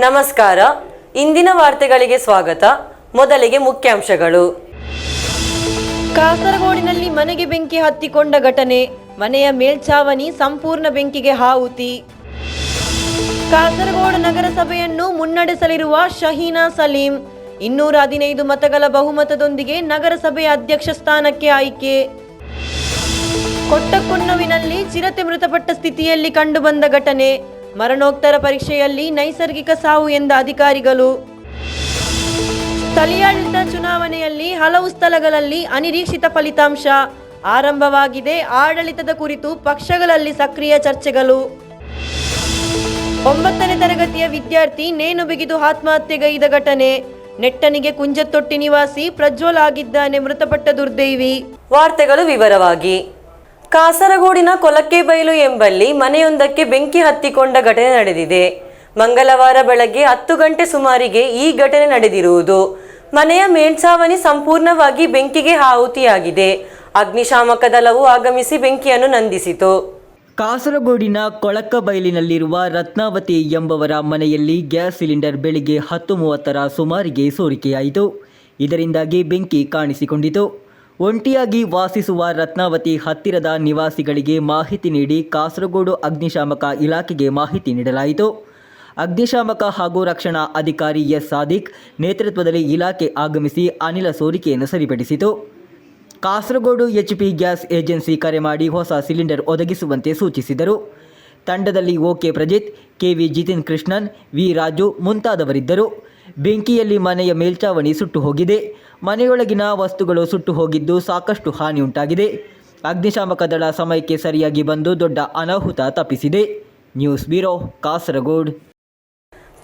ನಮಸ್ಕಾರ. ಇಂದಿನ ವಾರ್ತೆಗಳಿಗೆ ಸ್ವಾಗತ. ಮೊದಲಿಗೆ ಮುಖ್ಯಾಂಶಗಳು. ಕಾಸರಗೋಡಿನಲ್ಲಿ ಮನೆಗೆ ಬೆಂಕಿ ಹತ್ತಿಕೊಂಡ ಘಟನೆ, ಮನೆಯ ಮೇಲ್ಛಾವಣಿ ಸಂಪೂರ್ಣ ಬೆಂಕಿಗೆ ಆಹುತಿ. ಕಾಸರಗೋಡು ನಗರಸಭೆಯನ್ನು ಮುನ್ನಡೆಸಲಿರುವ ಶಹೀನಾ ಸಲೀಂ 215 ಮತಗಳ ಬಹುಮತದೊಂದಿಗೆ ನಗರಸಭೆಯ ಅಧ್ಯಕ್ಷ ಸ್ಥಾನಕ್ಕೆ ಆಯ್ಕೆ. ಕೊಟ್ಟಕುನ್ನವಿನಲ್ಲಿ ಚಿರತೆ ಮೃತಪಟ್ಟ ಸ್ಥಿತಿಯಲ್ಲಿ ಕಂಡುಬಂದ ಘಟನೆ, ಮರಣೋತ್ತರ ಪರೀಕ್ಷೆಯಲ್ಲಿ ನೈಸರ್ಗಿಕ ಸಾವು ಎಂದ ಅಧಿಕಾರಿಗಳು. ಸ್ಥಳೀಯಾಡಳಿತ ಚುನಾವಣೆಯಲ್ಲಿ ಹಲವು ಸ್ಥಳಗಳಲ್ಲಿ ಅನಿರೀಕ್ಷಿತ ಫಲಿತಾಂಶ ಆರಂಭವಾಗಿದೆ. ಆಡಳಿತದ ಕುರಿತು ಪಕ್ಷಗಳಲ್ಲಿ ಸಕ್ರಿಯ ಚರ್ಚೆಗಳು. 9ನೇ ತರಗತಿಯ ವಿದ್ಯಾರ್ಥಿ ನೇಣು ಬಿಗಿದು ಆತ್ಮಹತ್ಯೆಗೈದ ಘಟನೆ, ನೆಟ್ಟಣಿಗೆ ಕುಂಜತೊಟ್ಟಿ ನಿವಾಸಿ ಪ್ರಜ್ವಲ್ ಆಗಿದ್ದಾನೆ ಮೃತಪಟ್ಟ ದುರ್ದೈವಿ. ವಾರ್ತೆಗಳು ವಿವರವಾಗಿ. ಕಾಸರಗೋಡಿನ ಕೊಲಕ್ಕೆಬೈಲು ಎಂಬಲ್ಲಿ ಮನೆಯೊಂದಕ್ಕೆ ಬೆಂಕಿ ಹತ್ತಿಕೊಂಡ ಘಟನೆ ನಡೆದಿದೆ. ಮಂಗಳವಾರ ಬೆಳಗ್ಗೆ 10 ಗಂಟೆ ಸುಮಾರಿಗೆ ಈ ಘಟನೆ ನಡೆದಿರುವುದು. ಮನೆಯ ಮೇಲ್ಛಾವಣಿ ಸಂಪೂರ್ಣವಾಗಿ ಬೆಂಕಿಗೆ ಆಹುತಿಯಾಗಿದೆ. ಅಗ್ನಿಶಾಮಕ ದಳವು ಆಗಮಿಸಿ ಬೆಂಕಿಯನ್ನು ನಂದಿಸಿತು. ಕಾಸರಗೋಡಿನ ಕೊಳಕ್ಕಬೈಲಿನಲ್ಲಿರುವ ರತ್ನಾವತಿ ಎಂಬವರ ಮನೆಯಲ್ಲಿ ಗ್ಯಾಸ್ ಸಿಲಿಂಡರ್ ಬೆಳಿಗ್ಗೆ 10:30ರ ಸುಮಾರಿಗೆ ಸೋರಿಕೆಯಾಯಿತು. ಇದರಿಂದಾಗಿ ಬೆಂಕಿ ಕಾಣಿಸಿಕೊಂಡಿತು. ಒಂಟಿಯಾಗಿ ವಾಸಿಸುವ ರತ್ನಾವತಿ ಹತ್ತಿರದ ನಿವಾಸಿಗಳಿಗೆ ಮಾಹಿತಿ ನೀಡಿ ಕಾಸರಗೋಡು ಅಗ್ನಿಶಾಮಕ ಇಲಾಖೆಗೆ ಮಾಹಿತಿ ನೀಡಲಾಯಿತು. ಅಗ್ನಿಶಾಮಕ ಹಾಗೂ ರಕ್ಷಣಾ ಅಧಿಕಾರಿ ಎಸ್ ಸಾದಿಕ್ ನೇತೃತ್ವದಲ್ಲಿ ಇಲಾಖೆ ಆಗಮಿಸಿ ಅನಿಲ ಸೋರಿಕೆಯನ್ನು ಸರಿಪಡಿಸಿತು. ಕಾಸರಗೋಡು HP ಗ್ಯಾಸ್ ಏಜೆನ್ಸಿ ಕರೆ ಮಾಡಿ ಹೊಸ ಸಿಲಿಂಡರ್ ಒದಗಿಸುವಂತೆ ಸೂಚಿಸಿದರು. ತಂಡದಲ್ಲಿ OK Prajit, KV Jitin Krishnan, V Raju ಮುಂತಾದವರಿದ್ದರು. ಬೆಂಕಿಯಲ್ಲಿ ಮನೆಯ ಮೇಲ್ಛಾವಣಿ ಸುಟ್ಟು ಹೋಗಿದೆ. ಮನೆಯೊಳಗಿನ ವಸ್ತುಗಳು ಸುಟ್ಟು ಹೋಗಿದ್ದು ಸಾಕಷ್ಟು ಹಾನಿ ಉಂಟಾಗಿದೆ. ಅಗ್ನಿಶಾಮಕ ದಳ ಸಮಯಕ್ಕೆ ಸರಿಯಾಗಿ ಬಂದು ದೊಡ್ಡ ಅನಾಹುತ ತಪ್ಪಿಸಿದೆ. News bureau, Kasaragod.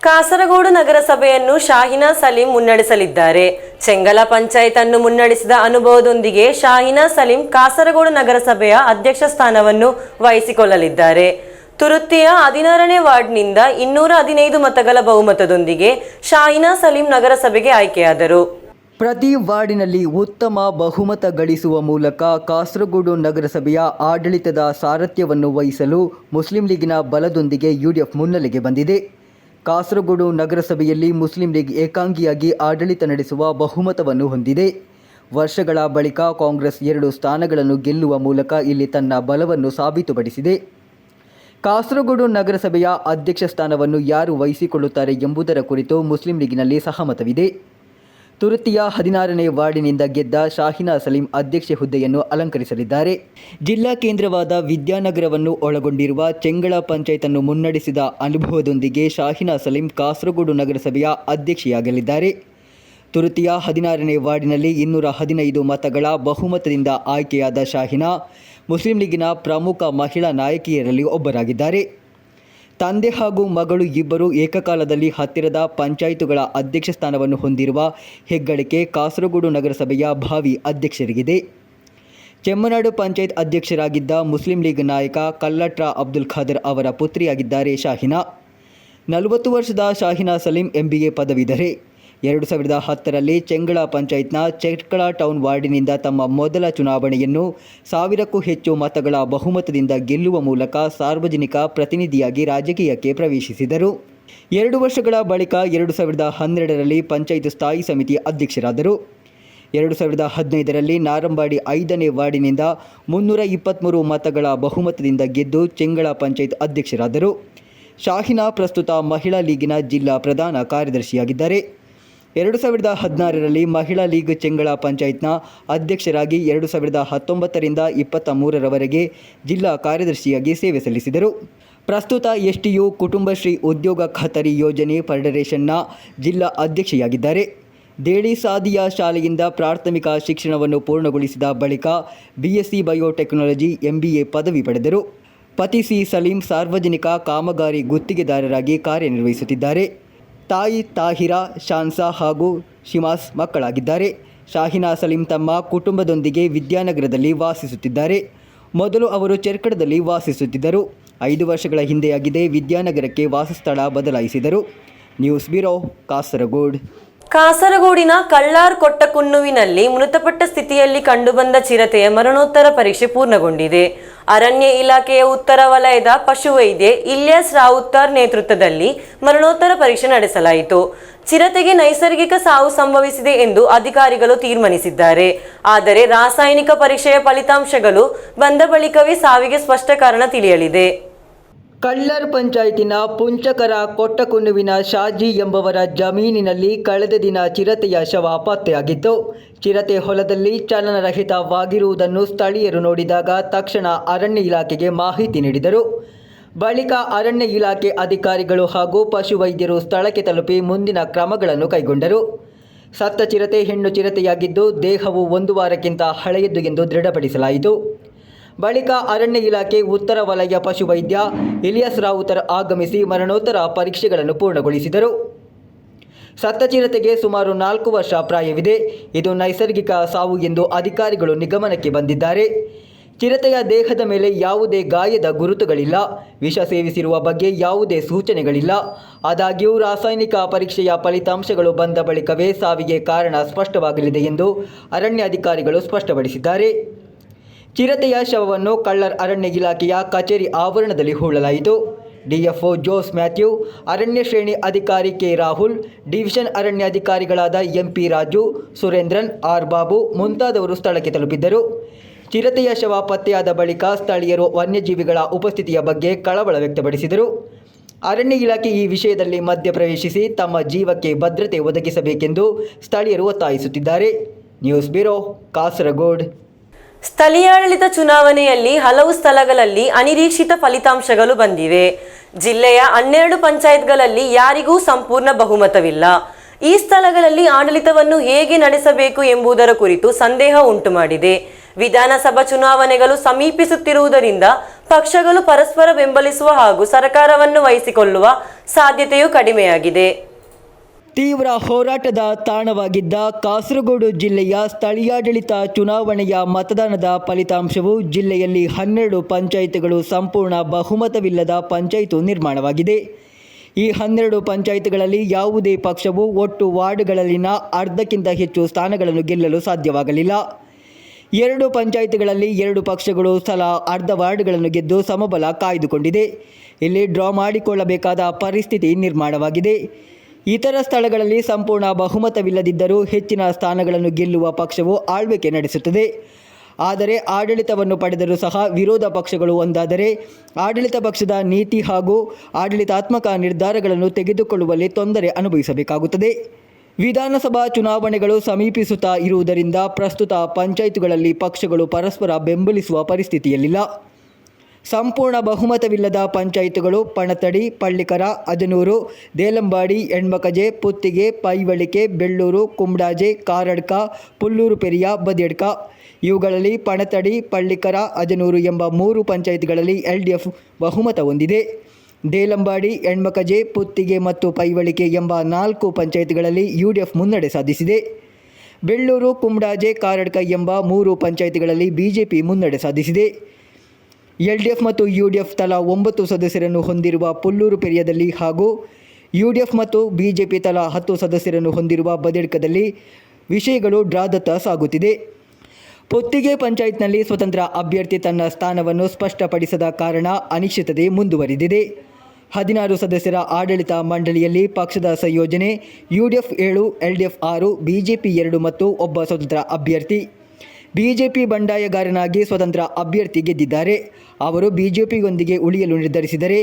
ಕಾಸರಗೋಡು ನಗರಸಭೆಯನ್ನು ಶಾಹೀನಾ ಸಲೀಂ ಮುನ್ನಡೆಸಲಿದ್ದಾರೆ. ಚೆಂಗಲ ಪಂಚಾಯತ್ ಅನ್ನು ಮುನ್ನಡೆಸಿದ ಅನುಭವದೊಂದಿಗೆ ಶಾಹೀನಾ ಸಲೀಂ ಕಾಸರಗೋಡು ನಗರಸಭೆಯ ಅಧ್ಯಕ್ಷ ಸ್ಥಾನವನ್ನು ವಹಿಸಿಕೊಳ್ಳಲಿದ್ದಾರೆ. ತುರುತ್ತಿಯ 16ನೇ ವಾರ್ಡ್ನಿಂದ 215 ಮತಗಳ ಬಹುಮತದೊಂದಿಗೆ ಶಾಹೀನಾ ಸಲೀಂ ನಗರಸಭೆಗೆ ಆಯ್ಕೆಯಾದರು. ಪ್ರತಿ ವಾರ್ಡಿನಲ್ಲಿ ಉತ್ತಮ ಬಹುಮತ ಗಳಿಸುವ ಮೂಲಕ ಕಾಸರಗೋಡು ನಗರಸಭೆಯ ಆಡಳಿತದ ಸಾರಥ್ಯವನ್ನು ವಹಿಸಲು ಮುಸ್ಲಿಂ ಲೀಗಿನ ಬಲದೊಂದಿಗೆ UDF ಮುನ್ನೆಲೆಗೆ ಬಂದಿದೆ. ಕಾಸರಗೋಡು ನಗರಸಭೆಯಲ್ಲಿ ಮುಸ್ಲಿಂ ಲೀಗ್ ಏಕಾಂಗಿಯಾಗಿ ಆಡಳಿತ ನಡೆಸುವ ಬಹುಮತವನ್ನು ಹೊಂದಿದೆ. ವರ್ಷಗಳ ಬಳಿಕ ಕಾಂಗ್ರೆಸ್ 2 ಸ್ಥಾನಗಳನ್ನು ಗೆಲ್ಲುವ ಮೂಲಕ ಇಲ್ಲಿ ತನ್ನ ಬಲವನ್ನು ಸಾಬೀತುಪಡಿಸಿದೆ. ಕಾಸರಗೋಡು ನಗರಸಭೆಯ ಅಧ್ಯಕ್ಷ ಸ್ಥಾನವನ್ನು ಯಾರು ವಹಿಸಿಕೊಳ್ಳುತ್ತಾರೆ ಎಂಬುದರ ಕುರಿತು ಮುಸ್ಲಿಂ ಲೀಗಿನಲ್ಲಿ ಸಹಮತವಿದೆ. ತುರುತಿಯ 16ನೇ ವಾರ್ಡಿನಿಂದ ಗೆದ್ದ ಶಾಹೀನಾ ಸಲೀಂ ಅಧ್ಯಕ್ಷೆ ಹುದ್ದೆಯನ್ನು ಅಲಂಕರಿಸಲಿದ್ದಾರೆ. ಜಿಲ್ಲಾ ಕೇಂದ್ರವಾದ ವಿದ್ಯಾನಗರವನ್ನು ಒಳಗೊಂಡಿರುವ ಚೆಂಗಳ ಪಂಚಾಯತ್ ಮುನ್ನಡೆಸಿದ ಅನುಭವದೊಂದಿಗೆ ಶಾಹೀನಾ ಸಲೀಂ ಕಾಸರಗೋಡು ನಗರಸಭೆಯ ಅಧ್ಯಕ್ಷೆಯಾಗಲಿದ್ದಾರೆ. ತುರುತಿಯ 16ನೇ ವಾರ್ಡಿನಲ್ಲಿ 215 ಮತಗಳ ಬಹುಮತದಿಂದ ಆಯ್ಕೆಯಾದ ಶಾಹೀನಾ ಮುಸ್ಲಿಂ ಲೀಗಿನ ಪ್ರಮುಖ ಮಹಿಳಾ ನಾಯಕಿಯರಲ್ಲಿ ಒಬ್ಬರಾಗಿದ್ದಾರೆ. ತಂದೆ ಹಾಗೂ ಮಗಳು ಇಬ್ಬರು ಏಕಕಾಲದಲ್ಲಿ ಹತ್ತಿರದ ಪಂಚಾಯಿತುಗಳ ಅಧ್ಯಕ್ಷ ಸ್ಥಾನವನ್ನು ಹೊಂದಿರುವ ಹೆಗ್ಗಳಿಕೆ ಕಾಸರಗೋಡು ನಗರಸಭೆಯ ಭಾವಿ ಅಧ್ಯಕ್ಷರಿಗಿದೆ. ಚೆಮ್ಮನಾಡು ಪಂಚಾಯತ್ ಅಧ್ಯಕ್ಷರಾಗಿದ್ದ ಮುಸ್ಲಿಂ ಲೀಗ್ ನಾಯಕ ಕಲ್ಲಟ್ರ ಅಬ್ದುಲ್ ಖಾದರ್ ಅವರ ಪುತ್ರಿಯಾಗಿದ್ದಾರೆ ಶಾಹೀನಾ. 40 ವರ್ಷದ ಶಾಹೀನಾ ಸಲೀಂ MBA ಪದವೀಧರೆ. 2010ರಲ್ಲಿ ಚೆಂಗಳ ಪಂಚಾಯತ್ನ ಚೆಟ್ಕಳ ಟೌನ್ ವಾರ್ಡಿನಿಂದ ತಮ್ಮ ಮೊದಲ ಚುನಾವಣೆಯನ್ನು 1000ಕ್ಕೂ ಹೆಚ್ಚು ಮತಗಳ ಬಹುಮತದಿಂದ ಗೆಲ್ಲುವ ಮೂಲಕ ಸಾರ್ವಜನಿಕ ಪ್ರತಿನಿಧಿಯಾಗಿ ರಾಜಕೀಯಕ್ಕೆ ಪ್ರವೇಶಿಸಿದರು. 2 ವರ್ಷಗಳ ಬಳಿಕ 2012ರಲ್ಲಿ ಪಂಚಾಯತ್ ಸ್ಥಾಯಿ ಸಮಿತಿ ಅಧ್ಯಕ್ಷರಾದರು. 2015ರಲ್ಲಿ ನಾರಂಬಾಡಿ 5ನೇ ವಾರ್ಡಿನಿಂದ 323 ಮತಗಳ ಬಹುಮತದಿಂದ ಗೆದ್ದು ಚೆಂಗಳ ಪಂಚಾಯತ್ ಅಧ್ಯಕ್ಷರಾದರು. ಶಾಹೀನಾ ಪ್ರಸ್ತುತ ಮಹಿಳಾ ಲೀಗಿನ ಜಿಲ್ಲಾ ಪ್ರಧಾನ ಕಾರ್ಯದರ್ಶಿಯಾಗಿದ್ದಾರೆ. 2016ರಲ್ಲಿ ಮಹಿಳಾ ಲೀಗ್ ಚೆಂಗಳ ಪಂಚಾಯತ್ನ ಅಧ್ಯಕ್ಷರಾಗಿ 2019ರಿಂದ 23ರವರೆಗೆ ಜಿಲ್ಲಾ ಕಾರ್ಯದರ್ಶಿಯಾಗಿ ಸೇವೆ ಸಲ್ಲಿಸಿದರು. ಪ್ರಸ್ತುತ STU ಕುಟುಂಬಶ್ರೀ ಉದ್ಯೋಗ ಖಾತರಿ ಯೋಜನೆ ಫೆಡರೇಷನ್ನ ಜಿಲ್ಲಾ ಅಧ್ಯಕ್ಷೆಯಾಗಿದ್ದಾರೆ. ದೇಳಿ ಸಾದಿಯಾ ಶಾಲೆಯಿಂದ ಪ್ರಾಥಮಿಕ ಶಿಕ್ಷಣವನ್ನು ಪೂರ್ಣಗೊಳಿಸಿದ ಬಳಿಕ BSc ಬಯೋಟೆಕ್ನಾಲಜಿ MBA ಪದವಿ ಪಡೆದರು. ಪತಿ C ಸಲೀಂ ಸಾರ್ವಜನಿಕ ಕಾಮಗಾರಿ ಗುತ್ತಿಗೆದಾರರಾಗಿ ಕಾರ್ಯನಿರ್ವಹಿಸುತ್ತಿದ್ದಾರೆ. ತಾಯಿ ತಾಹಿರಾ, ಶಾನ್ಸಾ ಹಾಗೂ ಶಿಮಾಸ್ ಮಕ್ಕಳಾಗಿದ್ದಾರೆ. ಶಾಹೀನಾ ಸಲೀಂ ತಮ್ಮ ಕುಟುಂಬದೊಂದಿಗೆ ವಿದ್ಯಾನಗರದಲ್ಲಿ ವಾಸಿಸುತ್ತಿದ್ದಾರೆ. ಮೊದಲು ಅವರು ಚೆರ್ಕಡದಲ್ಲಿ ವಾಸಿಸುತ್ತಿದ್ದರು. 5 ವರ್ಷಗಳ ಹಿಂದೆಯಾಗಿದೆ ವಿದ್ಯಾನಗರಕ್ಕೆ ವಾಸಸ್ಥಳ ಬದಲಾಯಿಸಿದರು. News bureau, Kasaragod. ಕಾಸರಗೋಡಿನ ಕಳ್ಳಾರ್ ಕೊಟ್ಟಕುನ್ನುವಿನಲ್ಲಿ ಮೃತಪಟ್ಟ ಸ್ಥಿತಿಯಲ್ಲಿ ಕಂಡುಬಂದ ಚಿರತೆಯ ಮರಣೋತ್ತರ ಪರೀಕ್ಷೆ ಪೂರ್ಣಗೊಂಡಿದೆ. ಅರಣ್ಯ ಇಲಾಖೆಯ ಉತ್ತರ ವಲಯದ ಪಶುವೈದ್ಯೆ ಇಲಿಯಾಸ್ ರಾವುತರ್ ನೇತೃತ್ವದಲ್ಲಿ ಮರಣೋತ್ತರ ಪರೀಕ್ಷೆ ನಡೆಸಲಾಯಿತು. ಚಿರತೆಗೆ ನೈಸರ್ಗಿಕ ಸಾವು ಸಂಭವಿಸಿದೆ ಎಂದು ಅಧಿಕಾರಿಗಳು ತೀರ್ಮಾನಿಸಿದ್ದಾರೆ. ಆದರೆ ರಾಸಾಯನಿಕ ಪರೀಕ್ಷೆಯ ಫಲಿತಾಂಶಗಳು ಬಂದ ಬಳಿಕವೇ ಸಾವಿಗೆ ಸ್ಪಷ್ಟ ಕಾರಣ ತಿಳಿಯಲಿದೆ. ಕಳ್ಳರ್ ಪಂಚಾಯತಿನ ಪುಂಚಕರ ಕೊಟ್ಟಕುನ್ನುವಿನ ಶಾಜಿ ಎಂಬವರ ಜಮೀನಿನಲ್ಲಿ ಕಳೆದ ದಿನ ಚಿರತೆಯ ಶವ ಪತ್ತೆಯಾಗಿತ್ತು. ಚಿರತೆ ಹೊಲದಲ್ಲಿ ಚಲನರಹಿತವಾಗಿರುವುದನ್ನು ಸ್ಥಳೀಯರು ನೋಡಿದಾಗ ತಕ್ಷಣ ಅರಣ್ಯ ಇಲಾಖೆಗೆ ಮಾಹಿತಿ ನೀಡಿದರು. ಬಳಿಕ ಅರಣ್ಯ ಇಲಾಖೆ ಅಧಿಕಾರಿಗಳು ಹಾಗೂ ಪಶುವೈದ್ಯರು ಸ್ಥಳಕ್ಕೆ ತಲುಪಿ ಮುಂದಿನ ಕ್ರಮಗಳನ್ನು ಕೈಗೊಂಡರು. ಸತ್ತ ಚಿರತೆ ಹೆಣ್ಣು ಚಿರತೆಯಾಗಿದ್ದು ದೇಹವು 1 ವಾರಕ್ಕಿಂತ ಹಳೆಯದ್ದು ಎಂದು ದೃಢಪಡಿಸಲಾಯಿತು. ಬಳಿಕ ಅರಣ್ಯ ಇಲಾಖೆ ಉತ್ತರ ವಲಯ ಪಶುವೈದ್ಯ ಇಲಿಯಾಸ್ ರಾವುತರ್ ಆಗಮಿಸಿ ಮರಣೋತ್ತರ ಪರೀಕ್ಷೆಗಳನ್ನು ಪೂರ್ಣಗೊಳಿಸಿದರು. ಸತ್ತ ಚಿರತೆಗೆ ಸುಮಾರು 4 ವರ್ಷ ಪ್ರಾಯವಿದೆ. ಇದು ನೈಸರ್ಗಿಕ ಸಾವು ಎಂದು ಅಧಿಕಾರಿಗಳು ನಿಗಮನಕ್ಕೆ ಬಂದಿದ್ದಾರೆ. ಚಿರತೆಯ ದೇಹದ ಮೇಲೆ ಯಾವುದೇ ಗಾಯದ ಗುರುತುಗಳಿಲ್ಲ. ವಿಷ ಸೇವಿಸಿರುವ ಬಗ್ಗೆ ಯಾವುದೇ ಸೂಚನೆಗಳಿಲ್ಲ. ಆದಾಗ್ಯೂ ರಾಸಾಯನಿಕ ಪರೀಕ್ಷೆಯ ಫಲಿತಾಂಶಗಳು ಬಂದ ಬಳಿಕವೇ ಸಾವಿಗೆ ಕಾರಣ ಸ್ಪಷ್ಟವಾಗಲಿದೆ ಎಂದು ಅರಣ್ಯ ಅಧಿಕಾರಿಗಳು ಸ್ಪಷ್ಟಪಡಿಸಿದ್ದಾರೆ. ಚಿರತೆಯ ಶವವನ್ನು ಕಳ್ಳರ್ ಅರಣ್ಯ ಇಲಾಖೆಯ ಕಚೇರಿ ಆವರಣದಲ್ಲಿ ಹೂಳಲಾಯಿತು. ಡಿಎಫ್ಒ ಜೋಸ್ ಮ್ಯಾಥ್ಯೂ, ಅರಣ್ಯ ಶ್ರೇಣಿ ಅಧಿಕಾರಿ ಕೆ ರಾಹುಲ್, ಡಿವಿಷನ್ ಅರಣ್ಯ ಅಧಿಕಾರಿಗಳಾದ ಎಂಪಿ ರಾಜು, ಸುರೇಂದ್ರನ್, ಆರ್ ಬಾಬು ಮುಂತಾದವರು ಸ್ಥಳಕ್ಕೆ ತಲುಪಿದ್ದರು. ಚಿರತೆಯ ಶವ ಪತ್ತೆಯಾದ ಬಳಿಕ ಸ್ಥಳೀಯರು ವನ್ಯಜೀವಿಗಳ ಉಪಸ್ಥಿತಿಯ ಬಗ್ಗೆ ಕಳವಳ ವ್ಯಕ್ತಪಡಿಸಿದರು. ಅರಣ್ಯ ಇಲಾಖೆ ಈ ವಿಷಯದಲ್ಲಿ ಮಧ್ಯಪ್ರವೇಶಿಸಿ ತಮ್ಮ ಜೀವಕ್ಕೆ ಭದ್ರತೆ ಒದಗಿಸಬೇಕೆಂದು ಸ್ಥಳೀಯರು ಒತ್ತಾಯಿಸುತ್ತಿದ್ದಾರೆ. News bureau, Kasaragod. ಸ್ಥಳೀಯಾಡಳಿತ ಚುನಾವಣೆಯಲ್ಲಿ ಹಲವು ಸ್ಥಳಗಳಲ್ಲಿ ಅನಿರೀಕ್ಷಿತ ಫಲಿತಾಂಶಗಳು ಬಂದಿವೆ. ಜಿಲ್ಲೆಯ 12 ಪಂಚಾಯತ್ಗಳಲ್ಲಿ ಯಾರಿಗೂ ಸಂಪೂರ್ಣ ಬಹುಮತವಿಲ್ಲ. ಈ ಸ್ಥಳಗಳಲ್ಲಿ ಆಡಳಿತವನ್ನು ಹೇಗೆ ನಡೆಸಬೇಕು ಎಂಬುದರ ಕುರಿತು ಸಂದೇಹ ಉಂಟು ಮಾಡಿದೆ. ವಿಧಾನಸಭಾ ಚುನಾವಣೆಗಳು ಸಮೀಪಿಸುತ್ತಿರುವುದರಿಂದ ಪಕ್ಷಗಳು ಪರಸ್ಪರ ಬೆಂಬಲಿಸುವ ಹಾಗೂ ಸರ್ಕಾರವನ್ನು ವಹಿಸಿಕೊಳ್ಳುವ ಸಾಧ್ಯತೆಯೂ ಕಡಿಮೆಯಾಗಿದೆ. ತೀವ್ರ ಹೋರಾಟದ ತಾಣವಾಗಿದ್ದ ಕಾಸರಗೋಡು ಜಿಲ್ಲೆಯ ಸ್ಥಳೀಯಾಡಳಿತ ಚುನಾವಣೆಯ ಮತದಾನದ ಫಲಿತಾಂಶವು ಜಿಲ್ಲೆಯಲ್ಲಿ 12 ಪಂಚಾಯಿತಿಗಳು ಸಂಪೂರ್ಣ ಬಹುಮತವಿಲ್ಲದ ಪಂಚಾಯಿತಿ ನಿರ್ಮಾಣವಾಗಿದೆ. ಈ 12 ಪಂಚಾಯಿತಿಗಳಲ್ಲಿ ಯಾವುದೇ ಪಕ್ಷವು ಒಟ್ಟು ವಾರ್ಡ್ಗಳಲ್ಲಿನ ಅರ್ಧಕ್ಕಿಂತ ಹೆಚ್ಚು ಸ್ಥಾನಗಳನ್ನು ಗೆಲ್ಲಲು ಸಾಧ್ಯವಾಗಲಿಲ್ಲ. 2 ಪಂಚಾಯಿತಿಗಳಲ್ಲಿ 2 ಪಕ್ಷಗಳು ತಲಾ ಅರ್ಧ ವಾರ್ಡ್ಗಳನ್ನು ಗೆದ್ದು ಸಮಬಲ ಕಾಯ್ದುಕೊಂಡಿದೆ. ಇಲ್ಲಿ ಡ್ರಾ ಮಾಡಿಕೊಳ್ಳಬೇಕಾದ ಪರಿಸ್ಥಿತಿ ನಿರ್ಮಾಣವಾಗಿದೆ. ಇತರ ಸ್ಥಳಗಳಲ್ಲಿ ಸಂಪೂರ್ಣ ಬಹುಮತವಿಲ್ಲದಿದ್ದರೂ ಹೆಚ್ಚಿನ ಸ್ಥಾನಗಳನ್ನು ಗೆಲ್ಲುವ ಪಕ್ಷವು ಆಳ್ವಿಕೆ ನಡೆಸುತ್ತದೆ. ಆದರೆ ಆಡಳಿತವನ್ನು ಪಡೆದರೂ ಸಹ ವಿರೋಧ ಪಕ್ಷಗಳು ಒಂದಾದರೆ ಆಡಳಿತ ಪಕ್ಷದ ನೀತಿ ಹಾಗೂ ಆಡಳಿತಾತ್ಮಕ ನಿರ್ಧಾರಗಳನ್ನು ತೆಗೆದುಕೊಳ್ಳುವಲ್ಲಿ ತೊಂದರೆ ಅನುಭವಿಸಬೇಕಾಗುತ್ತದೆ. ವಿಧಾನಸಭಾ ಚುನಾವಣೆಗಳು ಸಮೀಪಿಸುತ್ತಾ ಇರುವುದರಿಂದ ಪ್ರಸ್ತುತ ಪಂಚಾಯಿತಿಗಳಲ್ಲಿ ಪಕ್ಷಗಳು ಪರಸ್ಪರ ಬೆಂಬಲಿಸುವ ಪರಿಸ್ಥಿತಿಯಲ್ಲಿಲ್ಲ. ಸಂಪೂರ್ಣ ಬಹುಮತವಿಲ್ಲದ ಪಂಚಾಯಿತಿಗಳು ಪಣತಡಿ, ಪಳ್ಳಿಕರ, ಅಜನೂರು, ದೇಲಂಬಾಡಿ, ಎಣ್ಮಕಜೆ, ಪುತ್ತಿಗೆ, ಪೈವಳಿಕೆ, ಬೆಳ್ಳೂರು, ಕುಂಬ್ಡಾಜೆ, ಕಾರಡ್ಕ, ಪುಲ್ಲೂರು ಪೆರಿಯ, ಬದಿಯಡ್ಕ. ಇವುಗಳಲ್ಲಿ ಪಣತಡಿ, ಪಳ್ಳಿಕರ, ಅಜನೂರು ಎಂಬ 3 ಪಂಚಾಯಿತಿಗಳಲ್ಲಿ LDF ಬಹುಮತ ಹೊಂದಿದೆ. ದೇಲಂಬಾಡಿ, ಎಣ್ಮಕಜೆ, ಪುತ್ತಿಗೆ ಮತ್ತು ಪೈವಳಿಕೆ ಎಂಬ 4 ಪಂಚಾಯಿತಿಗಳಲ್ಲಿ UDF ಮುನ್ನಡೆ ಸಾಧಿಸಿದೆ. ಬೆಳ್ಳೂರು, ಕುಂಬ್ಡಾಜೆ, ಕಾರಡ್ಕ ಎಂಬ 3 ಪಂಚಾಯಿತಿಗಳಲ್ಲಿ BJP ಮುನ್ನಡೆ ಸಾಧಿಸಿದೆ. LDF ಮತ್ತು UDF ತಲಾ 9 ಸದಸ್ಯರನ್ನು ಹೊಂದಿರುವ ಪುಲ್ಲೂರು ಪೆರಿಯದಲ್ಲಿ ಹಾಗೂ UDF ಮತ್ತು BJP ತಲಾ 10 ಸದಸ್ಯರನ್ನು ಹೊಂದಿರುವ ಬದಿಯಡ್ಕದಲ್ಲಿ ವಿಷಯಗಳು ಡ್ರಾದತ್ತ ಸಾಗುತ್ತಿದೆ. ಪುತ್ತಿಗೆ ಪಂಚಾಯತ್ನಲ್ಲಿ ಸ್ವತಂತ್ರ ಅಭ್ಯರ್ಥಿ ತನ್ನ ಸ್ಥಾನವನ್ನು ಸ್ಪಷ್ಟಪಡಿಸದ ಕಾರಣ ಅನಿಶ್ಚಿತತೆ ಮುಂದುವರಿದಿದೆ. 16 ಸದಸ್ಯರ ಆಡಳಿತ ಮಂಡಳಿಯಲ್ಲಿ ಪಕ್ಷದ ಸಂಯೋಜನೆ UDF 7, LDF 6, BJP 2 ಮತ್ತು ಒಬ್ಬ ಸ್ವತಂತ್ರ ಅಭ್ಯರ್ಥಿ. BJP ಬಂಡಾಯಗಾರನಾಗಿ ಸ್ವತಂತ್ರ ಅಭ್ಯರ್ಥಿ ಗೆದ್ದಿದ್ದಾರೆ. ಅವರು BJPಯೊಂದಿಗೆ ಉಳಿಯಲು ನಿರ್ಧರಿಸಿದರೆ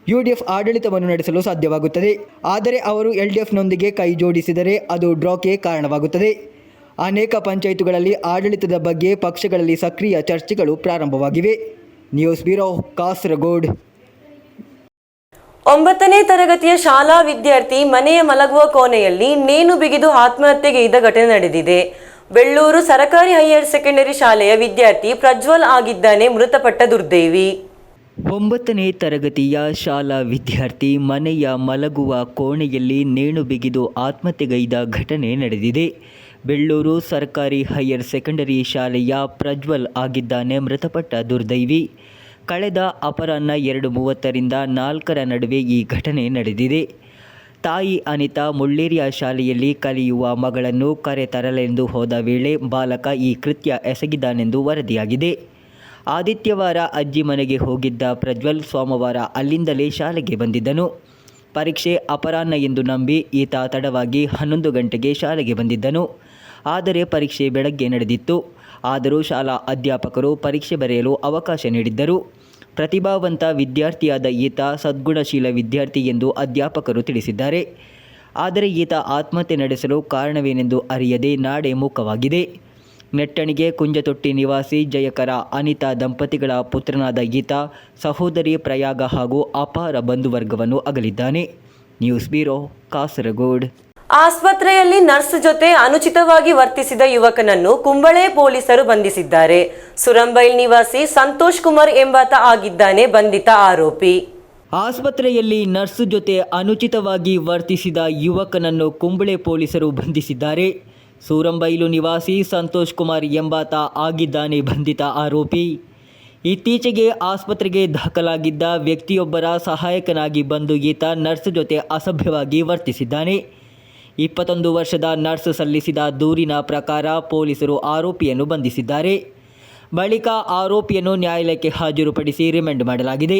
UDF ಆಡಳಿತವನ್ನು ನಡೆಸಲು ಸಾಧ್ಯವಾಗುತ್ತದೆ. ಆದರೆ ಅವರು LDFನೊಂದಿಗೆ ಕೈ ಜೋಡಿಸಿದರೆ ಅದು ಡ್ರಾಗೆ ಕಾರಣವಾಗುತ್ತದೆ. ಅನೇಕ ಪಂಚಾಯಿತಿಗಳಲ್ಲಿ ಆಡಳಿತದ ಬಗ್ಗೆ ಪಕ್ಷಗಳಲ್ಲಿ ಸಕ್ರಿಯ ಚರ್ಚೆಗಳು ಪ್ರಾರಂಭವಾಗಿವೆ. News bureau, Kasaragod. 9ನೇ ತರಗತಿಯ ಶಾಲಾ ವಿದ್ಯಾರ್ಥಿ ಮನೆಯ ಮಲಗುವ ಕೋಣೆಯಲ್ಲಿ ನೇಣು ಬಿಗಿದು ಆತ್ಮಹತ್ಯೆಗೈದ ಘಟನೆ ನಡೆದಿದೆ. ಬೆಳ್ಳೂರು ಸರಕಾರಿ ಹೈಯರ್ ಸೆಕೆಂಡರಿ ಶಾಲೆಯ ವಿದ್ಯಾರ್ಥಿ ಪ್ರಜ್ವಲ್ ಆಗಿದ್ದಾನೆ ಮೃತಪಟ್ಟ ದುರ್ದೈವಿ. 9ನೇ ತರಗತಿಯ ಶಾಲಾ ವಿದ್ಯಾರ್ಥಿ ಮನೆಯ ಮಲಗುವ ಕೋಣೆಯಲ್ಲಿ ನೇಣು ಬಿಗಿದು ಆತ್ಮಹತ್ಯೆಗೈದ ಘಟನೆ ನಡೆದಿದೆ. ಬೆಳ್ಳೂರು ಸರ್ಕಾರಿ ಹೈಯರ್ ಸೆಕೆಂಡರಿ ಶಾಲೆಯ ಪ್ರಜ್ವಲ್ ಆಗಿದ್ದಾನೆ ಮೃತಪಟ್ಟ ದುರ್ದೈವಿ. ಕಳೆದ ಅಪರಾಹ್ನ 2:30ರಿಂದ 4ರ ನಡುವೆ ಈ ಘಟನೆ ನಡೆದಿದೆ. ತಾಯಿ ಅನಿತಾ ಮುಳ್ಳೇರಿಯ ಶಾಲೆಯಲ್ಲಿ ಕಲಿಯುವ ಮಗಳನ್ನು ಕರೆ ತರಲೆಂದು ಹೋದ ವೇಳೆ ಬಾಲಕ ಈ ಕೃತ್ಯ ಎಸಗಿದ್ದಾನೆಂದು ವರದಿಯಾಗಿದೆ. ಆದಿತ್ಯವಾರ ಅಜ್ಜಿ ಮನೆಗೆ ಹೋಗಿದ್ದ ಪ್ರಜ್ವಲ್ ಸೋಮವಾರ ಅಲ್ಲಿಂದಲೇ ಶಾಲೆಗೆ ಬಂದಿದ್ದನು. ಪರೀಕ್ಷೆ ಅಪರಾಹ್ನ ಎಂದು ನಂಬಿ ಈತ ತಡವಾಗಿ 11 ಗಂಟೆಗೆ ಶಾಲೆಗೆ ಬಂದಿದ್ದನು. ಆದರೆ ಪರೀಕ್ಷೆ ಬೆಳಗ್ಗೆ ನಡೆದಿತ್ತು. ಆದರೂ ಶಾಲಾ ಅಧ್ಯಾಪಕರು ಪರೀಕ್ಷೆ ಬರೆಯಲು ಅವಕಾಶ ನೀಡಿದ್ದರು. ಪ್ರತಿಭಾವಂತ ವಿದ್ಯಾರ್ಥಿಯಾದ ಈತ ಸದ್ಗುಣಶೀಲ ವಿದ್ಯಾರ್ಥಿ ಎಂದು ಅಧ್ಯಾಪಕರು ತಿಳಿಸಿದ್ದಾರೆ. ಆದರೆ ಈತ ಆತ್ಮಹತ್ಯೆ ನಡೆಸಲು ಕಾರಣವೇನೆಂದು ಅರಿಯದೆ ನಾಡೆ ಮೂಕವಾಗಿದೆ. ನೆಟ್ಟಣಿಗೆ ಕುಂಜತೊಟ್ಟಿ ನಿವಾಸಿ ಜಯಕರ ಅನಿತಾ ದಂಪತಿಗಳ ಪುತ್ರನಾದ ಈತ ಸಹೋದರಿ ಪ್ರಯಾಗ ಹಾಗೂ ಅಪಾರ ಬಂಧುವರ್ಗವನ್ನು ಅಗಲಿದ್ದಾನೆ. News bureau, Kasaragod. ಆಸ್ಪತ್ರೆಯಲ್ಲಿ ನರ್ಸ್ ಜೊತೆ ಅನುಚಿತವಾಗಿ ವರ್ತಿಸಿದ ಯುವಕನನ್ನು ಕುಂಬಳೆ ಪೊಲೀಸರು ಬಂಧಿಸಿದ್ದಾರೆ. ಸುರಂಬೈಲ್ ನಿವಾಸಿ ಸಂತೋಷ್ ಕುಮಾರ್ ಎಂಬಾತ ಆಗಿದ್ದಾನೆ ಬಂಧಿತ ಆರೋಪಿ. ಆಸ್ಪತ್ರೆಯಲ್ಲಿ ನರ್ಸ್ ಜೊತೆ ಅನುಚಿತವಾಗಿ ವರ್ತಿಸಿದ ಯುವಕನನ್ನು ಕುಂಬಳೆ ಪೊಲೀಸರು ಬಂಧಿಸಿದ್ದಾರೆ. ಸೂರಂಬೈಲು ನಿವಾಸಿ ಸಂತೋಷ್ ಕುಮಾರ್ ಎಂಬಾತ ಆಗಿದ್ದಾನೆ ಬಂಧಿತ ಆರೋಪಿ. ಇತ್ತೀಚೆಗೆ ಆಸ್ಪತ್ರೆಗೆ ದಾಖಲಾಗಿದ್ದ ವ್ಯಕ್ತಿಯೊಬ್ಬರ ಸಹಾಯಕನಾಗಿ ಬಂದು ಈತ ನರ್ಸ್ ಜೊತೆ ಅಸಭ್ಯವಾಗಿ ವರ್ತಿಸಿದ್ದಾನೆ. 21 ವರ್ಷದ ನರ್ಸ್ ಸಲ್ಲಿಸಿದ ದೂರಿನ ಪ್ರಕಾರ ಪೊಲೀಸರು ಆರೋಪಿಯನ್ನು ಬಂಧಿಸಿದ್ದಾರೆ. ಬಳಿಕ ಆರೋಪಿಯನ್ನು ನ್ಯಾಯಾಲಯಕ್ಕೆ ಹಾಜರುಪಡಿಸಿ ರಿಮಾಂಡ್ ಮಾಡಲಾಗಿದೆ.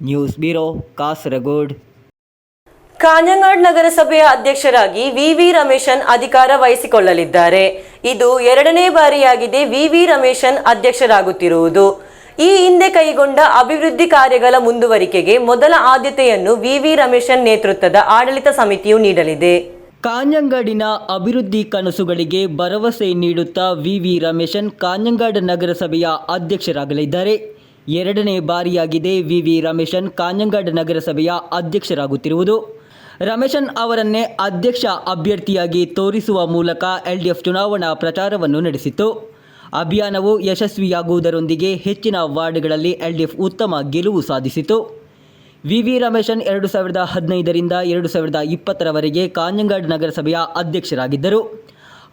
News bureau, Kasaragod. ಕಾಂಜಂಗಾಡ್ ನಗರಸಭೆಯ ಅಧ್ಯಕ್ಷರಾಗಿ ವಿ ರಮೇಶನ್ ಅಧಿಕಾರ ವಹಿಸಿಕೊಳ್ಳಲಿದ್ದಾರೆ. ಇದು 2ನೇ ಬಾರಿಯಾಗಿದೆ ವಿ ರಮೇಶನ್ ಅಧ್ಯಕ್ಷರಾಗುತ್ತಿರುವುದು. ಈ ಹಿಂದೆ ಕೈಗೊಂಡ ಅಭಿವೃದ್ಧಿ ಕಾರ್ಯಗಳ ಮುಂದುವರಿಕೆಗೆ ಮೊದಲ ಆದ್ಯತೆಯನ್ನು ವಿ ರಮೇಶನ್ ನೇತೃತ್ವದ ಆಡಳಿತ ಸಮಿತಿಯು ನೀಡಲಿದೆ. ಕಾಂಜಂಗಾಡಿನ ಅಭಿವೃದ್ಧಿ ಕನಸುಗಳಿಗೆ ಭರವಸೆ ನೀಡುತ್ತಾ ವಿ ರಮೇಶನ್ ಕಾಂಜಂಗಾಡ್ ನಗರಸಭೆಯ ಅಧ್ಯಕ್ಷರಾಗಲಿದ್ದಾರೆ. 2ನೇ ಬಾರಿಯಾಗಿದೆ ವಿ ರಮೇಶನ್ ಕಾಂಜಂಗಾಡ್ ನಗರಸಭೆಯ ಅಧ್ಯಕ್ಷರಾಗುತ್ತಿರುವುದು. ರಮೇಶನ್ ಅವರನ್ನೇ ಅಧ್ಯಕ್ಷ ಅಭ್ಯರ್ಥಿಯಾಗಿ ತೋರಿಸುವ ಮೂಲಕ LDF ಚುನಾವಣಾ ಪ್ರಚಾರವನ್ನು ನಡೆಸಿತು. ಅಭಿಯಾನವು ಯಶಸ್ವಿಯಾಗುವುದರೊಂದಿಗೆ ಹೆಚ್ಚಿನ ವಾರ್ಡ್ಗಳಲ್ಲಿ LDF ಉತ್ತಮ ಗೆಲುವು ಸಾಧಿಸಿತು. ವಿ ರಮೇಶನ್ 2015ರಿಂದ 2020ರವರೆಗೆ ಕಾಂಜಂಗಾಡ್ ನಗರಸಭೆಯ ಅಧ್ಯಕ್ಷರಾಗಿದ್ದರು.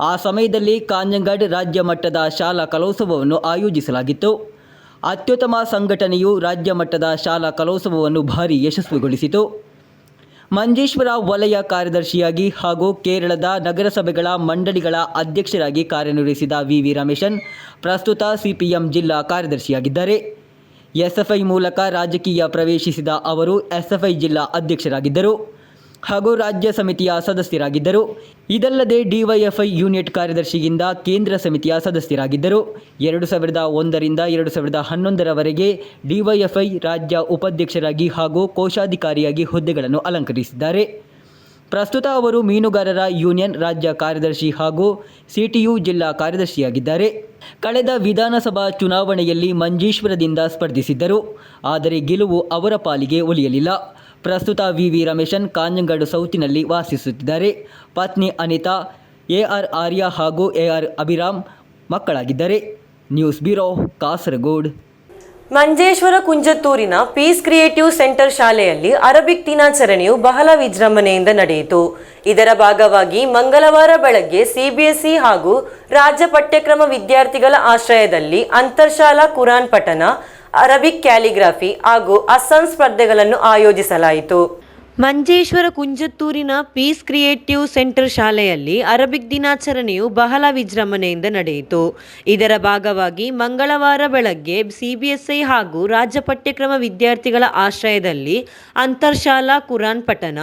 ಆ ಸಮಯದಲ್ಲಿ ಕಾಂಜಂಗಾಡ್ ರಾಜ್ಯ ಮಟ್ಟದ ಶಾಲಾ ಕಲೋತ್ಸವವನ್ನು ಆಯೋಜಿಸಲಾಗಿತ್ತು. ಅತ್ಯುತ್ತಮ ಸಂಘಟನೆಯು ರಾಜ್ಯ ಮಟ್ಟದ ಶಾಲಾ ಕಲೋತ್ಸವವನ್ನು ಭಾರೀ ಯಶಸ್ವಿಗೊಳಿಸಿತು. ಮಂಜೇಶ್ವರ ವಲಯ ಕಾರ್ಯದರ್ಶಿಯಾಗಿ ಹಾಗೂ ಕೇರಳದ ನಗರಸಭೆಗಳ ಮಂಡಳಿಗಳ ಅಧ್ಯಕ್ಷರಾಗಿ ಕಾರ್ಯನಿರ್ವಹಿಸಿದ ವಿ ರಮೇಶನ್ ಪ್ರಸ್ತುತ CPM ಜಿಲ್ಲಾ ಕಾರ್ಯದರ್ಶಿಯಾಗಿದ್ದಾರೆ. SFI ಮೂಲಕ ರಾಜಕೀಯ ಪ್ರವೇಶಿಸಿದ ಅವರು SFI ಜಿಲ್ಲಾ ಅಧ್ಯಕ್ಷರಾಗಿದ್ದರು ಹಾಗೂ ರಾಜ್ಯ ಸಮಿತಿಯ ಸದಸ್ಯರಾಗಿದ್ದರು. ಇದಲ್ಲದೆ DYFI ಯೂನಿಟ್ ಕಾರ್ಯದರ್ಶಿಯಿಂದ ಕೇಂದ್ರ ಸಮಿತಿಯ ಸದಸ್ಯರಾಗಿದ್ದರು. 2001ರಿಂದ 2011ರವರೆಗೆ DYFI ರಾಜ್ಯ ಉಪಾಧ್ಯಕ್ಷರಾಗಿ ಹಾಗೂ ಕೋಶಾಧಿಕಾರಿಯಾಗಿ ಹುದ್ದೆಗಳನ್ನು ಅಲಂಕರಿಸಿದ್ದಾರೆ. ಪ್ರಸ್ತುತ ಅವರು ಮೀನುಗಾರರ ಯೂನಿಯನ್ ರಾಜ್ಯ ಕಾರ್ಯದರ್ಶಿ ಹಾಗೂ CTU ಜಿಲ್ಲಾ ಕಾರ್ಯದರ್ಶಿಯಾಗಿದ್ದಾರೆ. ಕಳೆದ ವಿಧಾನಸಭಾ ಚುನಾವಣೆಯಲ್ಲಿ ಮಂಜೇಶ್ವರದಿಂದ ಸ್ಪರ್ಧಿಸಿದ್ದರು. ಆದರೆ ಗೆಲುವು ಅವರ ಪಾಲಿಗೆ ಒಲಿಯಲಿಲ್ಲ. ಪ್ರಸ್ತುತ ವಿ ರಮೇಶನ್ ಕಾಂಜಂಗಾಡ್ ಸೌತಿನಲ್ಲಿ ವಾಸಿಸುತ್ತಿದ್ದಾರೆ. ಪತ್ನಿ ಅನಿತಾ, AR ಆರ್ಯ ಹಾಗೂ AR ಅಭಿರಾಮ್ ಮಕ್ಕಳಾಗಿದ್ದಾರೆ. News bureau, Kasaragod. ಮಂಜೇಶ್ವರ ಕುಂಜತ್ತೂರಿನ ಪೀಸ್ ಕ್ರಿಯೇಟಿವ್ ಸೆಂಟರ್ ಶಾಲೆಯಲ್ಲಿ ಅರಬಿಕ್ ದಿನಾಚರಣೆಯು ಬಹಳ ವಿಜೃಂಭಣೆಯಿಂದ ನಡೆಯಿತು. ಇದರ ಭಾಗವಾಗಿ ಮಂಗಳವಾರ ಬೆಳಗ್ಗೆ CBSE ಹಾಗೂ ರಾಜ್ಯ ಪಠ್ಯಕ್ರಮ ವಿದ್ಯಾರ್ಥಿಗಳ ಆಶ್ರಯದಲ್ಲಿ ಅಂತರ್ಶಾಲಾ ಕುರಾನ್ ಪಠಣ, ಅರಬಿಕ್ ಕ್ಯಾಲಿಗ್ರಫಿ ಹಾಗೂ ಅಸ್ಸಾಂ ಸ್ಪರ್ಧೆಗಳನ್ನು ಆಯೋಜಿಸಲಾಯಿತು. ಮಂಜೇಶ್ವರ ಕುಂಜತ್ತೂರಿನ ಪೀಸ್ ಕ್ರಿಯೇಟಿವ್ ಸೆಂಟರ್ ಶಾಲೆಯಲ್ಲಿ ಅರಬಿಕ್ ದಿನಾಚರಣೆಯು ಬಹಳ ವಿಜೃಂಭಣೆಯಿಂದ ನಡೆಯಿತು. ಇದರ ಭಾಗವಾಗಿ ಮಂಗಳವಾರ ಬೆಳಗ್ಗೆ CBSI ಹಾಗೂ ರಾಜ್ಯ ಪಠ್ಯಕ್ರಮ ವಿದ್ಯಾರ್ಥಿಗಳ ಆಶ್ರಯದಲ್ಲಿ ಅಂತರ್ಶಾಲಾ ಕುರಾನ್ ಪಠಣ,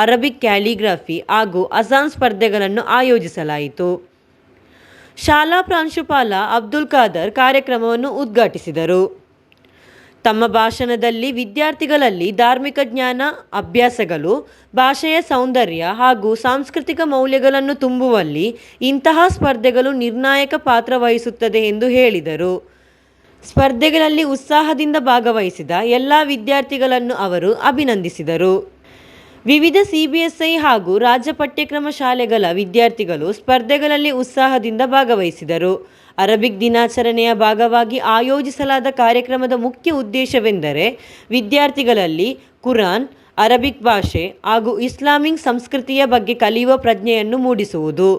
ಅರಬಿಕ್ ಕ್ಯಾಲಿಗ್ರಫಿ ಹಾಗೂ ಅಜಾನ್ ಸ್ಪರ್ಧೆಗಳನ್ನು ಆಯೋಜಿಸಲಾಯಿತು. ಶಾಲಾ ಪ್ರಾಂಶುಪಾಲ ಅಬ್ದುಲ್ ಖಾದರ್ ಕಾರ್ಯಕ್ರಮವನ್ನು ಉದ್ಘಾಟಿಸಿದರು. ತಮ್ಮ ಭಾಷಣದಲ್ಲಿ ವಿದ್ಯಾರ್ಥಿಗಳಲ್ಲಿ ಧಾರ್ಮಿಕ ಜ್ಞಾನ, ಅಭ್ಯಾಸಗಳು, ಭಾಷೆಯ ಸೌಂದರ್ಯ ಹಾಗೂ ಸಾಂಸ್ಕೃತಿಕ ಮೌಲ್ಯಗಳನ್ನು ತುಂಬುವಲ್ಲಿ ಇಂತಹ ಸ್ಪರ್ಧೆಗಳು ನಿರ್ಣಾಯಕ ಪಾತ್ರ ವಹಿಸುತ್ತದೆ ಎಂದು ಹೇಳಿದರು. ಸ್ಪರ್ಧೆಗಳಲ್ಲಿ ಉತ್ಸಾಹದಿಂದ ಭಾಗವಹಿಸಿದ ಎಲ್ಲ ವಿದ್ಯಾರ್ಥಿಗಳನ್ನು ಅವರು ಅಭಿನಂದಿಸಿದರು. ವಿವಿಧ CBSI ಹಾಗೂ ರಾಜ್ಯ ಪಠ್ಯಕ್ರಮ ಶಾಲೆಗಳ ವಿದ್ಯಾರ್ಥಿಗಳು ಸ್ಪರ್ಧೆಗಳಲ್ಲಿ ಉತ್ಸಾಹದಿಂದ ಭಾಗವಹಿಸಿದರು. ಅರಬಿಕ್ ದಿನಾಚರಣೆಯ ಭಾಗವಾಗಿ ಆಯೋಜಿಸಲಾದ ಕಾರ್ಯಕ್ರಮದ ಮುಖ್ಯ ಉದ್ದೇಶವೆಂದರೆ ವಿದ್ಯಾರ್ಥಿಗಳಲ್ಲಿ ಕುರಾನ್, ಅರಬಿಕ್ ಭಾಷೆ ಹಾಗೂ ಇಸ್ಲಾಮಿಕ್ ಸಂಸ್ಕೃತಿಯ ಬಗ್ಗೆ ಕಲಿಯುವ ಪ್ರಜ್ಞೆಯನ್ನು ಮೂಡಿಸುವುದು.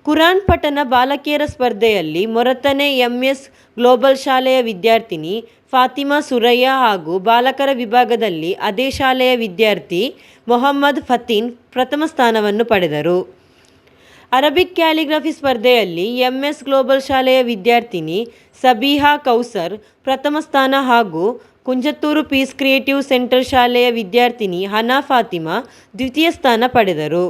ಕುರಾನ್ ಪಠಣ ಬಾಲಕಿಯರ ಸ್ಪರ್ಧೆಯಲ್ಲಿ ಮೊರತನೆ MS ಗ್ಲೋಬಲ್ ಶಾಲೆಯ ವಿದ್ಯಾರ್ಥಿನಿ ಫಾತಿಮಾ ಸುರಯ್ಯ ಹಾಗೂ ಬಾಲಕರ ವಿಭಾಗದಲ್ಲಿ ಅದೇ ಶಾಲೆಯ ವಿದ್ಯಾರ್ಥಿ ಮೊಹಮ್ಮದ್ ಫತೀನ್ ಪ್ರಥಮ ಸ್ಥಾನವನ್ನು ಪಡೆದರು. ಅರಬಿಕ್ ಕ್ಯಾಲಿಗ್ರಫಿ ಸ್ಪರ್ಧೆಯಲ್ಲಿ ಎಂಎಸ್ ಗ್ಲೋಬಲ್ ಶಾಲೆಯ ವಿದ್ಯಾರ್ಥಿನಿ ಸಬಿಹಾ ಕೌಸರ್ ಪ್ರಥಮ ಸ್ಥಾನ ಹಾಗೂ ಕುಂಜತ್ತೂರು ಪೀಸ್ ಕ್ರಿಯೇಟಿವ್ ಸೆಂಟರ್ ಶಾಲೆಯ ವಿದ್ಯಾರ್ಥಿನಿ ಹನಾ ಫಾತಿಮಾ ದ್ವಿತೀಯ ಸ್ಥಾನ ಪಡೆದರು.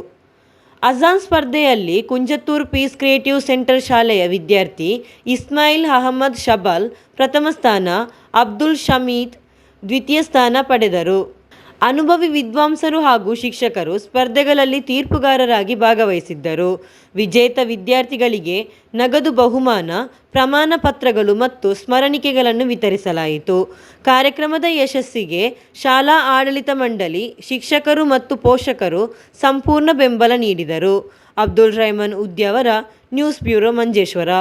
ಅಜಾನ್ ಸ್ಪರ್ಧೆಯಲ್ಲಿ ಕುಂಜತ್ತೂರು ಪೀಸ್ ಕ್ರಿಯೇಟಿವ್ ಸೆಂಟರ್ ಶಾಲೆಯ ವಿದ್ಯಾರ್ಥಿ ಇಸ್ಮಾಯಿಲ್ ಅಹಮದ್ ಶಬಲ್ ಪ್ರಥಮ ಸ್ಥಾನ, ಅಬ್ದುಲ್ ಶಮೀದ್ ದ್ವಿತೀಯ ಸ್ಥಾನ ಪಡೆದರು. ಅನುಭವಿ ವಿದ್ವಾಂಸರು ಹಾಗೂ ಶಿಕ್ಷಕರು ಸ್ಪರ್ಧೆಗಳಲ್ಲಿ ತೀರ್ಪುಗಾರರಾಗಿ ಭಾಗವಹಿಸಿದ್ದರು. ವಿಜೇತ ವಿದ್ಯಾರ್ಥಿಗಳಿಗೆ ನಗದು ಬಹುಮಾನ, ಪ್ರಮಾಣ ಪತ್ರಗಳು ಮತ್ತು ಸ್ಮರಣಿಕೆಗಳನ್ನು ವಿತರಿಸಲಾಯಿತು. ಕಾರ್ಯಕ್ರಮದ ಯಶಸ್ಸಿಗೆ ಶಾಲಾ ಆಡಳಿತ ಮಂಡಳಿ, ಶಿಕ್ಷಕರು ಮತ್ತು ಪೋಷಕರು ಸಂಪೂರ್ಣ ಬೆಂಬಲ ನೀಡಿದರು. Abdul Rehman Udyavara, news bureau, Manjeshwar.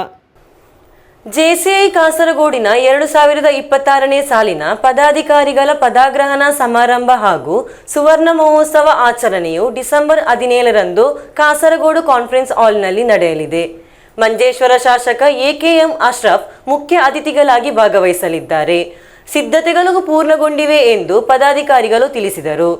JCI ಕಾಸರಗೋಡಿನ 2026ನೇ ಸಾಲಿನ ಪದಾಧಿಕಾರಿಗಳ ಪದಗ್ರಹಣ ಸಮಾರಂಭ ಹಾಗೂ ಸುವರ್ಣ ಮಹೋತ್ಸವ ಆಚರಣೆಯು ಡಿಸೆಂಬರ್ 17ರಂದು ಕಾಸರಗೋಡು ಕಾನ್ಫರೆನ್ಸ್ ಹಾಲ್ನಲ್ಲಿ ನಡೆಯಲಿದೆ. ಮಂಜೇಶ್ವರ ಶಾಸಕ ಎಕೆಎಂ ಅಶ್ರಫ್ ಮುಖ್ಯ ಅತಿಥಿಗಳಾಗಿ ಭಾಗವಹಿಸಲಿದ್ದಾರೆ. ಸಿದ್ಧತೆಗಳು ಪೂರ್ಣಗೊಂಡಿವೆ ಎಂದು ಪದಾಧಿಕಾರಿಗಳು ತಿಳಿಸಿದರು.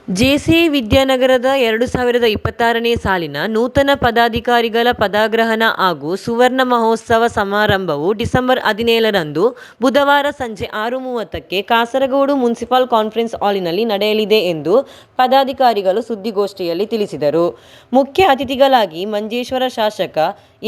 ಜೆಸಿಐ ವಿದ್ಯಾನಗರದ 2026ನೇ ಸಾಲಿನ ನೂತನ ಪದಾಧಿಕಾರಿಗಳ ಪದಗ್ರಹಣ ಹಾಗೂ ಸುವರ್ಣ ಮಹೋತ್ಸವ ಸಮಾರಂಭವು ಡಿಸೆಂಬರ್ 17ರಂದು ಬುಧವಾರ ಸಂಜೆ 6:30ಕ್ಕೆ ಕಾಸರಗೋಡು ಮುನ್ಸಿಪಲ್ ಕಾನ್ಫರೆನ್ಸ್ ಹಾಲಿನಲ್ಲಿ ನಡೆಯಲಿದೆ ಎಂದು ಪದಾಧಿಕಾರಿಗಳು ಸುದ್ದಿಗೋಷ್ಠಿಯಲ್ಲಿ ತಿಳಿಸಿದರು. ಮುಖ್ಯ ಅತಿಥಿಗಳಾಗಿ ಮಂಜೇಶ್ವರ ಶಾಸಕ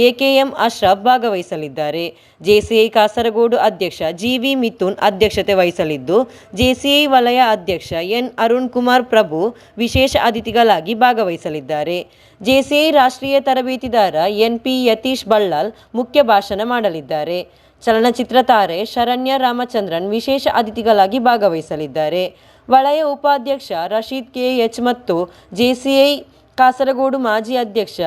ಎಕೆಎಂ ಅಶ್ರಫ್ ಭಾಗವಹಿಸಲಿದ್ದಾರೆ. ಜೆಸಿಐ ಕಾಸರಗೋಡು ಅಧ್ಯಕ್ಷ ಜಿವಿ ಮಿಥುನ್ ಅಧ್ಯಕ್ಷತೆ ವಹಿಸಲಿದ್ದು, ಜೆಸಿಐ ವಲಯ ಅಧ್ಯಕ್ಷ ಎನ್ ಅರುಣ್ ಕುಮಾರ್ ಪ್ರಭು ವಿಶೇಷ ಅತಿಥಿಗಳಾಗಿ ಭಾಗವಹಿಸಲಿದ್ದಾರೆ. ಜೆಸಿಐ ರಾಷ್ಟ್ರೀಯ ತರಬೇತಿದಾರ ಎನ್ಪಿ ಯತೀಶ್ ಬಳ್ಳಾಲ್ ಮುಖ್ಯ ಭಾಷಣ ಮಾಡಲಿದ್ದಾರೆ. ಚಲನಚಿತ್ರ ತಾರೆ ಶರಣ್ಯ ರಾಮಚಂದ್ರನ್ ವಿಶೇಷ ಅತಿಥಿಗಳಾಗಿ ಭಾಗವಹಿಸಲಿದ್ದಾರೆ. ವಲಯ ಉಪಾಧ್ಯಕ್ಷ ರಶೀದ್ ಕೆಎಚ್ ಮತ್ತು ಜೆಸಿಐ ಕಾಸರಗೋಡು ಮಾಜಿ ಅಧ್ಯಕ್ಷ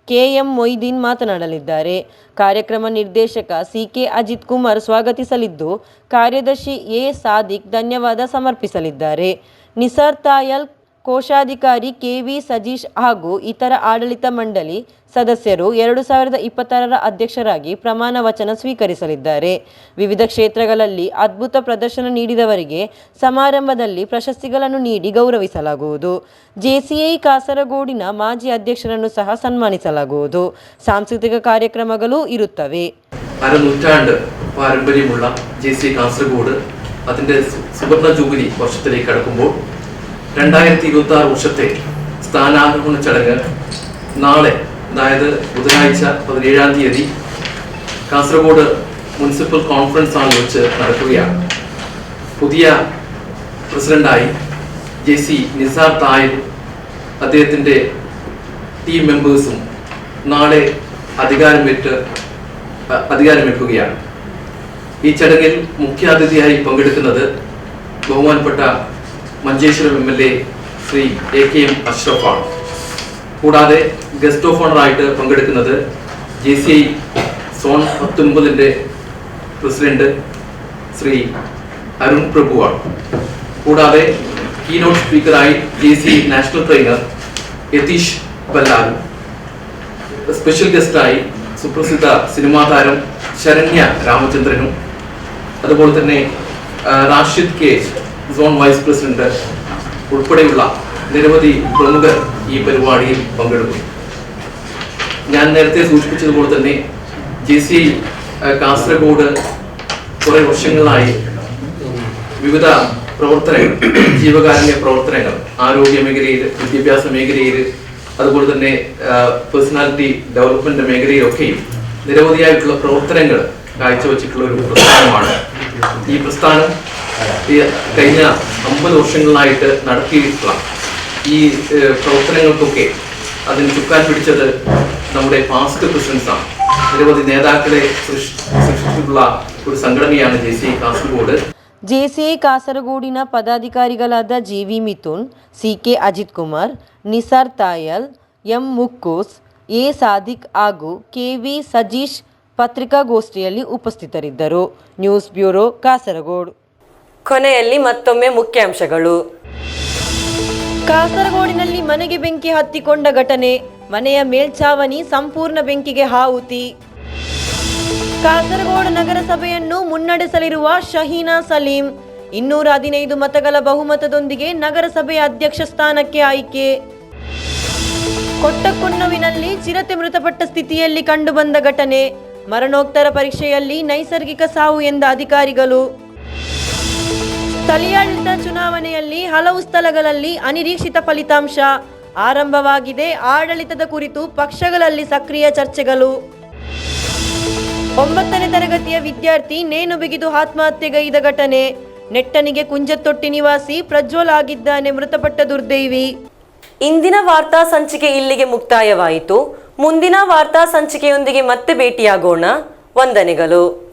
ಕೆಎಂ ಮೊಯ್ದೀನ್ ಮಾತನಾಡಲಿದ್ದಾರೆ. ಕಾರ್ಯಕ್ರಮ ನಿರ್ದೇಶಕ ಸಿಕೆ ಅಜಿತ್ ಕುಮಾರ್ ಸ್ವಾಗತಿಸಲಿದ್ದು, ಕಾರ್ಯದರ್ಶಿ ಎ ಸಾದಿಕ್ ಧನ್ಯವಾದ ಸಮರ್ಪಿಸಲಿದ್ದಾರೆ. ನಿಸಾರ್ ತಾಯಲ್, ಕೋಶಾಧಿಕಾರಿ ಕೆವಿ ಸಜೀಶ್ ಹಾಗೂ ಇತರ ಆಡಳಿತ ಮಂಡಳಿ ಸದಸ್ಯರು 2026ರ ಅಧ್ಯಕ್ಷರಾಗಿ ಪ್ರಮಾಣ ವಚನ ಸ್ವೀಕರಿಸಲಿದ್ದಾರೆ. ವಿವಿಧ ಕ್ಷೇತ್ರಗಳಲ್ಲಿ ಅದ್ಭುತ ಪ್ರದರ್ಶನ ನೀಡಿದವರಿಗೆ ಸಮಾರಂಭದಲ್ಲಿ ಪ್ರಶಸ್ತಿಗಳನ್ನು ನೀಡಿ ಗೌರವಿಸಲಾಗುವುದು. ಜೆಸಿಐ ಕಾಸರಗೋಡಿನ ಮಾಜಿ ಅಧ್ಯಕ್ಷರನ್ನು ಸಹ സമ്മാനിಸಲಾಗುವುದು. ಸಾಂಸ್ಕೃತಿಕ ಕಾರ್ಯಕ್ರಮಗಳು ಇರುತ್ತವೆ. അരനൂറ്റാണ്ട് പാരമ്പര്യമുള്ള ജെസിഐ കാസർഗോഡ് അതിൻ്റെ സുവർണ ജൂബിലി വർഷത്തിലേക്ക് കടക്കുമ്പോൾ 2026 വർഷത്തെ സ്ഥാനാരോഹണ ചടങ്ങ് നാളെ, അതായത് ബുധനാഴ്ച 17-ാം തീയതി കാസർഗോഡ് മുനിസിപ്പൽ കോൺഫറൻസ് ഹാളിൽ വെച്ച് നടക്കുകയാണ്. പുതിയ പ്രസിഡന്റായി ജെസി നിസാർ തായൽ അദ്ദേഹത്തിൻ്റെ ടീം മെമ്പേഴ്സും നാളെ അധികാരമേൽക്കുകയാണ്. ഈ ചടങ്ങിൽ മുഖ്യാതിഥിയായി പങ്കെടുക്കുന്നത് ബഹുമാനപ്പെട്ട മഞ്ചേശ്വരം MLA ശ്രീ എകെഎം അഷ്റഫാണ്. കൂടാതെ ഗസ്റ്റ് ഓഫ് ഓണറായിട്ട് പങ്കെടുക്കുന്നത് ജെസിഐ സോൺ 19ന്റെ പ്രസിഡന്റ് ശ്രീ അരുൺ പ്രഭുവാണ്. കൂടാതെ കീനോട്ട് സ്പീക്കറായി JCI national trainer Yathish Ballal, special ഗസ്റ്റായി സുപ്രസിദ്ധ സിനിമാ താരം ശരണ്യ രാമചന്ദ്രനും, അതുപോലെ തന്നെ Rashid K zone vice president ഉൾപ്പെടെയുള്ള നിരവധി പ്രമുഖർ ഈ പരിപാടിയിൽ പങ്കെടുക്കും. ഞാൻ നേരത്തെ സൂചിപ്പിച്ചതുപോലെ തന്നെ ജെസിഐ കാസർഗോഡ് കുറെ വർഷങ്ങളായി വിവിധ പ്രവർത്തനങ്ങൾ, ജീവകാരുണ്യ പ്രവർത്തനങ്ങൾ, ആരോഗ്യ മേഖലയിൽ, വിദ്യാഭ്യാസ മേഖലയിൽ, അതുപോലെ തന്നെ പേഴ്സണാലിറ്റി ഡെവലപ്മെന്റ് മേഖലയിലൊക്കെയും നിരവധിയായിട്ടുള്ള പ്രവർത്തനങ്ങൾ കാഴ്ചവെച്ചിട്ടുള്ള ഒരു പ്രസ്ഥാനമാണ്. ഈ പ്രസ്ഥാനം കഴിഞ്ഞ 50 വർഷങ്ങളായിട്ട് നടത്തിയിട്ടുള്ള ഈ പ്രവർത്തനങ്ങൾക്കൊക്കെ അതിന് ചുക്കാൻ പിടിച്ചത് നമ്മുടെ പാസ്റ്റ് പ്രസിഡൻസാണ്. നിരവധി നേതാക്കളെ സൃഷ്ടിച്ചിട്ടുള്ള ഒരു സംഘടനയാണ് ജെസിഐ കാസർഗോഡ്. ಜೆಸಿಐ ಕಾಸರಗೋಡಿನ ಪದಾಧಿಕಾರಿಗಳಾದ GV Mithun, CK Ajith Kumar, Nisar Thayal, M Mukkus, A Sadiq ಹಾಗೂ ಕೆವಿ ಸಜೀಶ್ ಪತ್ರಿಕಾಗೋಷ್ಠಿಯಲ್ಲಿ ಉಪಸ್ಥಿತರಿದ್ದರು. News bureau, Kasaragod. ಕೊನೆಯಲ್ಲಿ ಮತ್ತೊಮ್ಮೆ ಮುಖ್ಯಾಂಶಗಳು. ಕಾಸರಗೋಡಿನಲ್ಲಿ ಮನೆಗೆ ಬೆಂಕಿ ಹತ್ತಿಕೊಂಡ ಘಟನೆ, ಮನೆಯ ಮೇಲ್ಛಾವಣಿ ಸಂಪೂರ್ಣ ಬೆಂಕಿಗೆ ಆಹುತಿ. ಕಾಸರಗೋಡು ನಗರಸಭೆಯನ್ನು ಮುನ್ನಡೆಸಲಿರುವ ಶಹೀನಾ ಸಲೀಂ 215 ಮತಗಳ ಬಹುಮತದೊಂದಿಗೆ ನಗರಸಭೆಯ ಅಧ್ಯಕ್ಷ ಸ್ಥಾನಕ್ಕೆ ಆಯ್ಕೆ. ಕೊಟ್ಟಕುನ್ನವಿನಲ್ಲಿ ಚಿರತೆ ಮೃತಪಟ್ಟ ಸ್ಥಿತಿಯಲ್ಲಿ ಕಂಡುಬಂದ ಘಟನೆ, ಮರಣೋತ್ತರ ಪರೀಕ್ಷೆಯಲ್ಲಿ ನೈಸರ್ಗಿಕ ಸಾವು ಎಂದ ಅಧಿಕಾರಿಗಳು. ಸ್ಥಳೀಯಾಡಳಿತ ಚುನಾವಣೆಯಲ್ಲಿ ಹಲವು ಸ್ಥಳಗಳಲ್ಲಿ ಅನಿರೀಕ್ಷಿತ ಫಲಿತಾಂಶ, ಆರಂಭವಾಗಿದೆ ಆಡಳಿತದ ಕುರಿತು ಪಕ್ಷಗಳಲ್ಲಿ ಸಕ್ರಿಯ ಚರ್ಚೆಗಳು. 9ನೇ ತರಗತಿಯ ವಿದ್ಯಾರ್ಥಿ ನೇಣು ಬಿಗಿದು ಆತ್ಮಹತ್ಯೆಗೈದ ಘಟನೆ, ನೆಟ್ಟಣಿಗೆ ಕುಂಜತ್ತೊಟ್ಟಿ ನಿವಾಸಿ ಪ್ರಜ್ವಲ್ ಆಗಿದ್ದಾನೆ ಮೃತಪಟ್ಟ ದುರ್ದೈವಿ. ಇಂದಿನ ವಾರ್ತಾ ಸಂಚಿಕೆ ಇಲ್ಲಿಗೆ ಮುಕ್ತಾಯವಾಯಿತು. ಮುಂದಿನ ವಾರ್ತಾ ಸಂಚಿಕೆಯೊಂದಿಗೆ ಮತ್ತೆ ಭೇಟಿಯಾಗೋಣ. ವಂದನೆಗಳು.